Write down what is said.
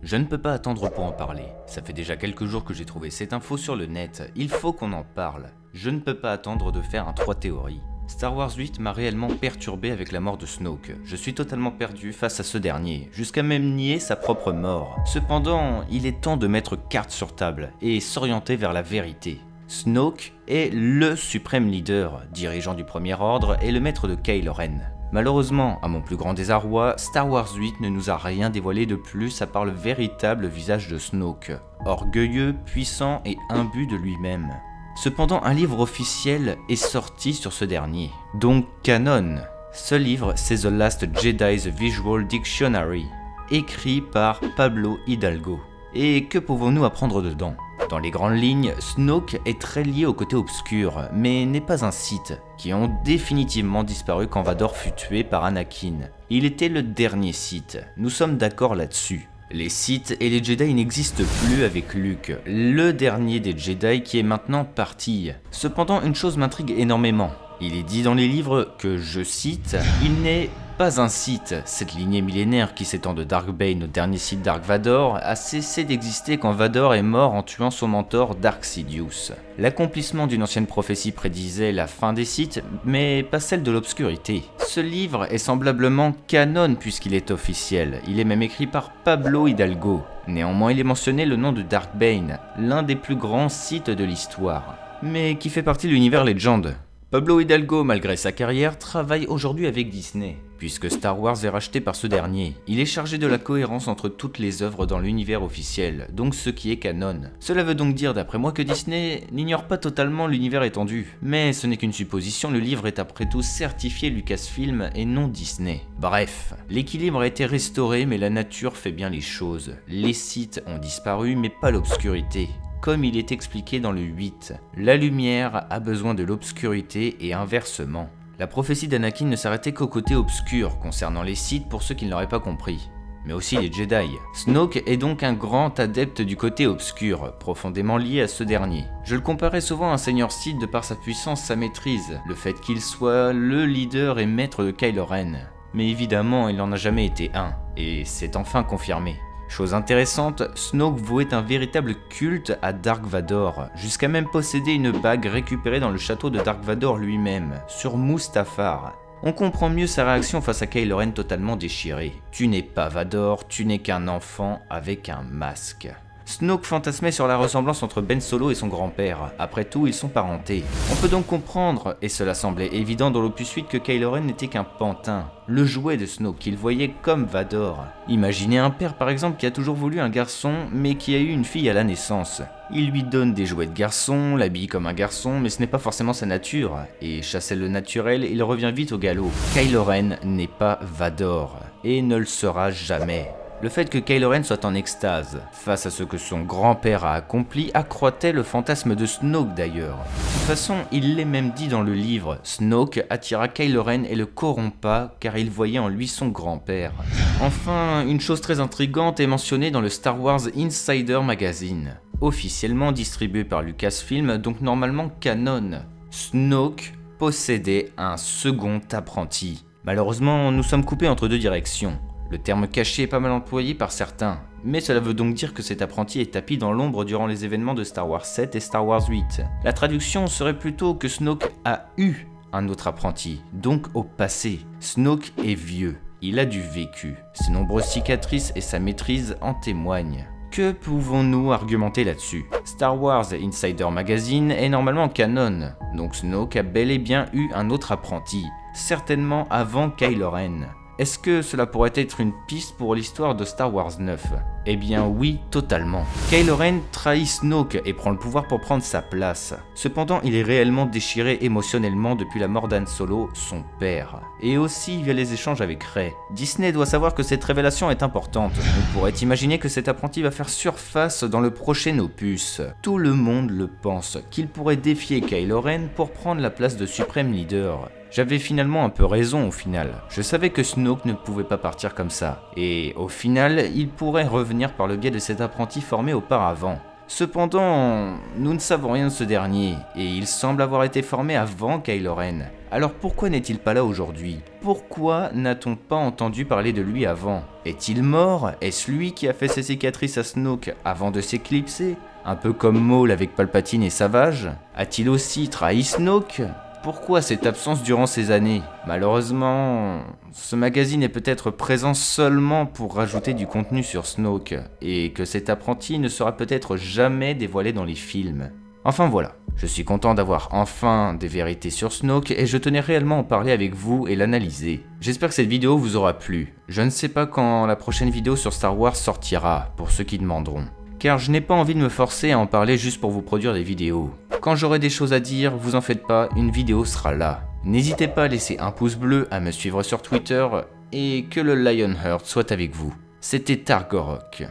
Je ne peux pas attendre pour en parler. Ça fait déjà quelques jours que j'ai trouvé cette info sur le net. Il faut qu'on en parle. Je ne peux pas attendre de faire un 3 théories. Star Wars 8 m'a réellement perturbé avec la mort de Snoke. Je suis totalement perdu face à ce dernier, jusqu'à même nier sa propre mort. Cependant, il est temps de mettre carte sur table et s'orienter vers la vérité. Snoke est le suprême leader, dirigeant du Premier Ordre et le maître de Kylo Ren. Malheureusement, à mon plus grand désarroi, Star Wars 8 ne nous a rien dévoilé de plus à part le véritable visage de Snoke, orgueilleux, puissant et imbu de lui-même. Cependant, un livre officiel est sorti sur ce dernier, donc canon. Ce livre, c'est The Last Jedi's Visual Dictionary, écrit par Pablo Hidalgo. Et que pouvons-nous apprendre dedans? Dans les grandes lignes, Snoke est très lié au côté obscur, mais n'est pas un Sith, qui ont définitivement disparu quand Vador fut tué par Anakin. Il était le dernier Sith, nous sommes d'accord là-dessus. Les Sith et les Jedi n'existent plus avec Luke, le dernier des Jedi qui est maintenant parti. Cependant, une chose m'intrigue énormément. Il est dit dans les livres que, je cite, « Il n'est pas un Sith. Cette lignée millénaire qui s'étend de Dark Bane au dernier Sith Dark Vador a cessé d'exister quand Vador est mort en tuant son mentor Dark Sidious. L'accomplissement d'une ancienne prophétie prédisait la fin des Sith, mais pas celle de l'obscurité. Ce livre est semblablement canon puisqu'il est officiel, il est même écrit par Pablo Hidalgo. Néanmoins, il est mentionné le nom de Dark Bane, l'un des plus grands Sith de l'histoire, mais qui fait partie de l'univers Legend. Pablo Hidalgo, malgré sa carrière, travaille aujourd'hui avec Disney. Puisque Star Wars est racheté par ce dernier, il est chargé de la cohérence entre toutes les œuvres dans l'univers officiel, donc ce qui est canon. Cela veut donc dire d'après moi que Disney n'ignore pas totalement l'univers étendu. Mais ce n'est qu'une supposition, le livre est après tout certifié Lucasfilm et non Disney. Bref, l'équilibre a été restauré mais la nature fait bien les choses. Les Sith ont disparu mais pas l'obscurité. Comme il est expliqué dans le 8, la lumière a besoin de l'obscurité et inversement. La prophétie d'Anakin ne s'arrêtait qu'au côté obscur concernant les Sith pour ceux qui ne l'auraient pas compris, mais aussi les Jedi. Snoke est donc un grand adepte du côté obscur, profondément lié à ce dernier. Je le comparais souvent à un seigneur Sith de par sa puissance, sa maîtrise, le fait qu'il soit le leader et maître de Kylo Ren. Mais évidemment, il n'en a jamais été un, et c'est enfin confirmé. Chose intéressante, Snoke vouait un véritable culte à Dark Vador, jusqu'à même posséder une bague récupérée dans le château de Dark Vador lui-même, sur Mustafar. On comprend mieux sa réaction face à Kylo Ren totalement déchiré. Tu n'es pas Vador, tu n'es qu'un enfant avec un masque. Snoke fantasmait sur la ressemblance entre Ben Solo et son grand-père, après tout ils sont parentés. On peut donc comprendre, et cela semblait évident dans l'opus 8 que Kylo Ren n'était qu'un pantin, le jouet de Snoke qu'il voyait comme Vador. Imaginez un père par exemple qui a toujours voulu un garçon mais qui a eu une fille à la naissance. Il lui donne des jouets de garçon, l'habille comme un garçon mais ce n'est pas forcément sa nature, et chasser le naturel il revient vite au galop. Kylo Ren n'est pas Vador, et ne le sera jamais. Le fait que Kylo Ren soit en extase face à ce que son grand-père a accompli accroîtait le fantasme de Snoke d'ailleurs. De toute façon, il l'est même dit dans le livre, Snoke attira Kylo Ren et le corrompa car il voyait en lui son grand-père. Enfin, une chose très intrigante est mentionnée dans le Star Wars Insider Magazine, officiellement distribué par Lucasfilm, donc normalement canon. Snoke possédait un second apprenti. Malheureusement, nous sommes coupés entre deux directions. Le terme caché est pas mal employé par certains, mais cela veut donc dire que cet apprenti est tapi dans l'ombre durant les événements de Star Wars 7 et Star Wars 8. La traduction serait plutôt que Snoke a eu un autre apprenti, donc au passé. Snoke est vieux, il a du vécu, ses nombreuses cicatrices et sa maîtrise en témoignent. Que pouvons-nous argumenter là-dessus? Star Wars Insider Magazine est normalement canon, donc Snoke a bel et bien eu un autre apprenti, certainement avant Kylo Ren. Est-ce que cela pourrait être une piste pour l'histoire de Star Wars 9? Eh bien oui, totalement. Kylo Ren trahit Snoke et prend le pouvoir pour prendre sa place. Cependant, il est réellement déchiré émotionnellement depuis la mort d'Han Solo, son père. Et aussi via les échanges avec Rey. Disney doit savoir que cette révélation est importante. On pourrait imaginer que cet apprenti va faire surface dans le prochain opus. Tout le monde le pense, qu'il pourrait défier Kylo Ren pour prendre la place de suprême leader. J'avais finalement un peu raison au final. Je savais que Snoke ne pouvait pas partir comme ça. Et au final, il pourrait revenir par le biais de cet apprenti formé auparavant. Cependant, nous ne savons rien de ce dernier, et il semble avoir été formé avant Kylo Ren. Alors pourquoi n'est-il pas là aujourd'hui? Pourquoi n'a-t-on pas entendu parler de lui avant? Est-il mort? Est-ce lui qui a fait ses cicatrices à Snoke avant de s'éclipser? Un peu comme Maul avec Palpatine et Savage? A-t-il aussi trahi Snoke? Pourquoi cette absence durant ces années? Malheureusement, ce magazine est peut-être présent seulement pour rajouter du contenu sur Snoke, et que cet apprenti ne sera peut-être jamais dévoilé dans les films. Enfin voilà, je suis content d'avoir enfin des vérités sur Snoke et je tenais réellement à en parler avec vous et l'analyser. J'espère que cette vidéo vous aura plu. Je ne sais pas quand la prochaine vidéo sur Star Wars sortira, pour ceux qui demanderont. Car je n'ai pas envie de me forcer à en parler juste pour vous produire des vidéos. Quand j'aurai des choses à dire, vous en faites pas, une vidéo sera là. N'hésitez pas à laisser un pouce bleu, à me suivre sur Twitter et que le Lionheart soit avec vous. C'était Targorok.